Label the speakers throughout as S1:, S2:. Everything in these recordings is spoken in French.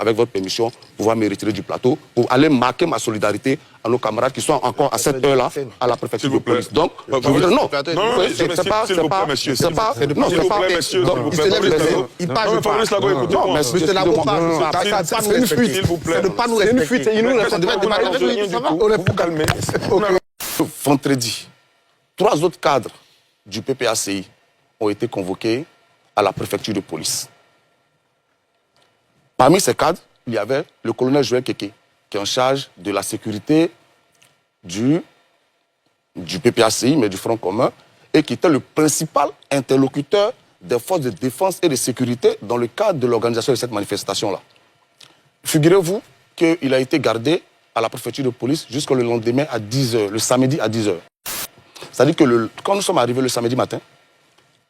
S1: avec votre permission, pouvoir me retirer du plateau pour aller marquer ma solidarité à nos camarades qui sont encore à cette heure-là à la préfecture de police. Donc, je voudrais... Non, c'est pas...
S2: S'il vous plaît, monsieur.
S1: C'est pas...
S2: Non, c'est pas...
S1: Il parle pas. Non, mais c'est une fuite.
S2: S'il vous plaît.
S1: C'est de pas nous respecter. Il nous respecte.
S2: On est pour calmer.
S1: Vendredi, 3 autres cadres du PPACI ont été convoqués à la préfecture de police. Parmi ces cadres, il y avait le colonel Joël Keke, qui est en charge de la sécurité du PPACI, mais du Front commun, et qui était le principal interlocuteur des forces de défense et de sécurité dans le cadre de l'organisation de cette manifestation-là. Figurez-vous qu'il a été gardé à la préfecture de police jusqu'au lendemain à 10h, le samedi à 10h. C'est-à-dire que quand nous sommes arrivés le samedi matin,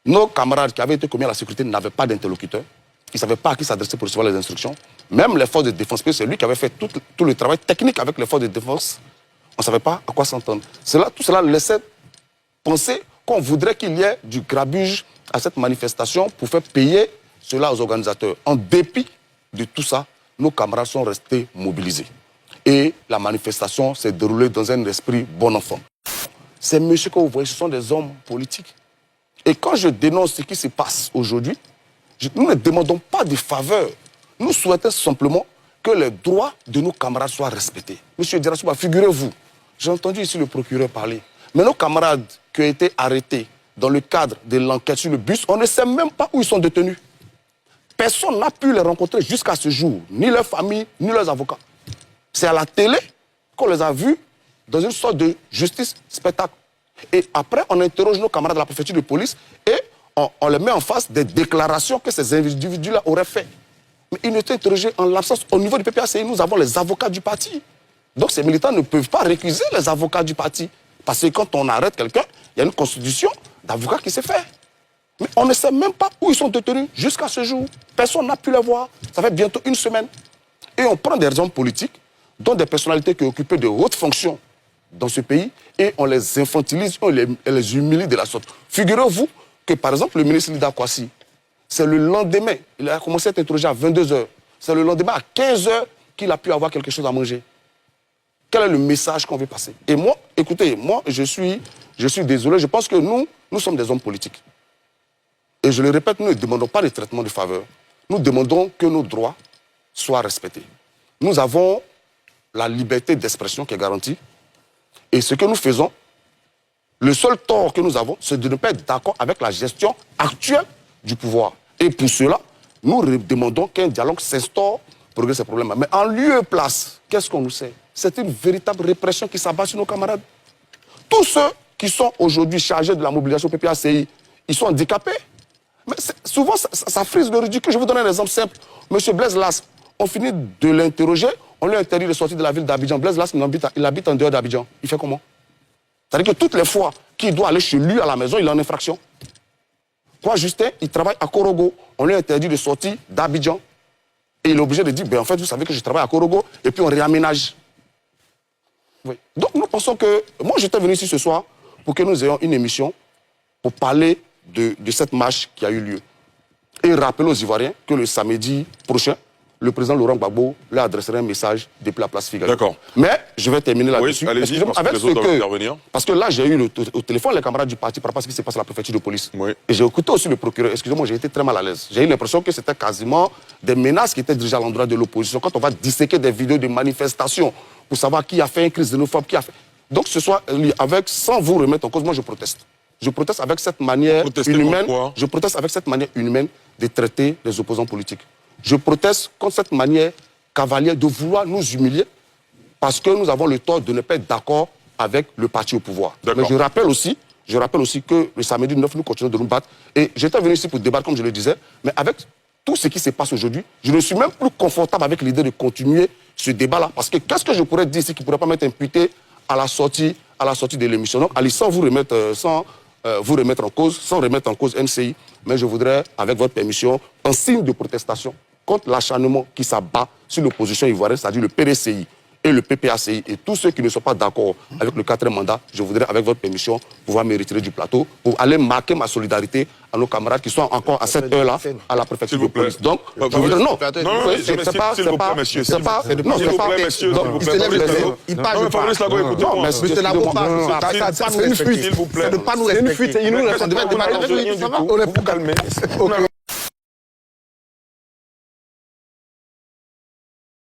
S1: nos camarades qui avaient été commis à la sécurité n'avaient pas d'interlocuteur. Ils ne savaient pas à qui s'adresser pour recevoir les instructions. Même les forces de défense, parce que c'est lui qui avait fait tout le travail technique avec les forces de défense. On ne savait pas à quoi s'entendre. Tout cela laissait penser qu'on voudrait qu'il y ait du grabuge à cette manifestation pour faire payer cela aux organisateurs. En dépit de tout ça, nos camarades sont restés mobilisés. Et la manifestation s'est déroulée dans un esprit bon enfant. Ces messieurs que vous voyez, ce sont des hommes politiques. Et quand je dénonce ce qui se passe aujourd'hui, nous ne demandons pas de faveur. Nous souhaitons simplement que les droits de nos camarades soient respectés. Monsieur Dirassouba, figurez-vous, j'ai entendu ici le procureur parler, mais nos camarades qui ont été arrêtés dans le cadre de l'enquête sur le bus, on ne sait même pas où ils sont détenus. Personne n'a pu les rencontrer jusqu'à ce jour, ni leur famille, ni leurs avocats. C'est à la télé qu'on les a vus dans une sorte de justice spectacle. Et après, on interroge nos camarades de la préfecture de police et on les met en face des déclarations que ces individus-là auraient faites. Mais ils étaient interrogés en l'absence. Au niveau du PPACI, nous avons les avocats du parti. Donc ces militants ne peuvent pas récuser les avocats du parti. Parce que quand on arrête quelqu'un, il y a une constitution d'avocats qui s'est faite. Mais on ne sait même pas où ils sont détenus jusqu'à ce jour. Personne n'a pu les voir. Ça fait bientôt une semaine. Et on prend des hommes politiques, dont des personnalités qui occupaient de hautes fonctions dans ce pays, et on les infantilise, on les humilie de la sorte. Figurez-vous que, par exemple, le ministre Lida Kwasi, c'est le lendemain, il a commencé à être interrogé à 22h, c'est le lendemain à 15h qu'il a pu avoir quelque chose à manger. Quel est le message qu'on veut passer? Et moi, écoutez, moi, je suis désolé, je pense que nous sommes des hommes politiques. Et je le répète, nous ne demandons pas de traitement de faveur. Nous demandons que nos droits soient respectés. Nous avons la liberté d'expression qui est garantie. Et ce que nous faisons, le seul tort que nous avons, c'est de ne pas être d'accord avec la gestion actuelle du pouvoir. Et pour cela, nous demandons qu'un dialogue s'instaure pour régler ces problèmes. Mais en lieu et place, qu'est-ce qu'on nous sait? C'est une véritable répression qui s'abat sur nos camarades. Tous ceux qui sont aujourd'hui chargés de la mobilisation PPACI, ils sont handicapés. Mais souvent, ça frise le ridicule. Je vais vous donner un exemple simple. Monsieur Blaise Las, on finit de l'interroger, on lui a interdit de sortir de la ville d'Abidjan. Blaise Las, il habite en dehors d'Abidjan. Il fait comment? C'est-à-dire que toutes les fois qu'il doit aller chez lui à la maison, il est en infraction. Quoi, Justin, il travaille à Korogo. On lui a interdit de sortir d'Abidjan. Et il est obligé de dire, ben en fait, vous savez que je travaille à Korogo, et puis on réaménage. Oui. Donc nous pensons que... Moi, j'étais venu ici ce soir pour que nous ayons une émission pour parler de cette marche qui a eu lieu. Et rappeler aux Ivoiriens que le samedi prochain, le président Laurent Gbagbo leur adresserait un message depuis la place Figaro.
S2: D'accord.
S1: Mais je vais terminer là-dessus.
S2: Oui, allez-y,
S1: parce que là, j'ai eu au téléphone les camarades du parti par rapport à ce qui se passe à la préfecture de police.
S2: Oui.
S1: Et j'ai écouté aussi le procureur. Excusez-moi, j'ai été très mal à l'aise. J'ai eu l'impression que c'était quasiment des menaces qui étaient dirigées à l'endroit de l'opposition. Quand on va disséquer des vidéos de manifestations pour savoir qui a fait une crise xénophobe, qui a fait... Donc ce soir, sans vous remettre en cause, moi je proteste. Je proteste avec cette manière inhumaine. Je proteste avec cette manière inhumaine de traiter les opposants politiques. Je proteste contre cette manière cavalière de vouloir nous humilier parce que nous avons le tort de ne pas être d'accord avec le parti au pouvoir. Mais je rappelle aussi que le samedi 9, nous continuons de nous battre. Et j'étais venu ici pour débattre, comme je le disais, mais avec tout ce qui se passe aujourd'hui, je ne suis même plus confortable avec l'idée de continuer ce débat-là. Parce que qu'est-ce que je pourrais dire ici qui ne pourrait pas m'être imputé à la sortie de l'émission? Donc, allez, sans vous remettre en cause, sans remettre en cause NCI, mais je voudrais, avec votre permission, en signe de protestation contre l'acharnement qui s'abat sur l'opposition ivoirienne, c'est-à-dire le PDCI et le PPACI, et tous ceux qui ne sont pas d'accord avec le 4e mandat, je voudrais, avec votre permission, pouvoir me retirer du plateau pour aller marquer ma solidarité à nos camarades qui sont encore à cette heure-là à la préfecture de police. Donc, non, c'est pas,
S2: monsieur.
S1: C'est pas,
S2: non, c'est pas, monsieur.
S3: Il parle pas.
S1: Non,
S3: monsieur Labo parle. C'est une fuite.
S2: S'il vous plaît.
S3: C'est de pas nous respecter.
S2: C'est une fuite. Il nous respecte.
S3: Vous vous calmez.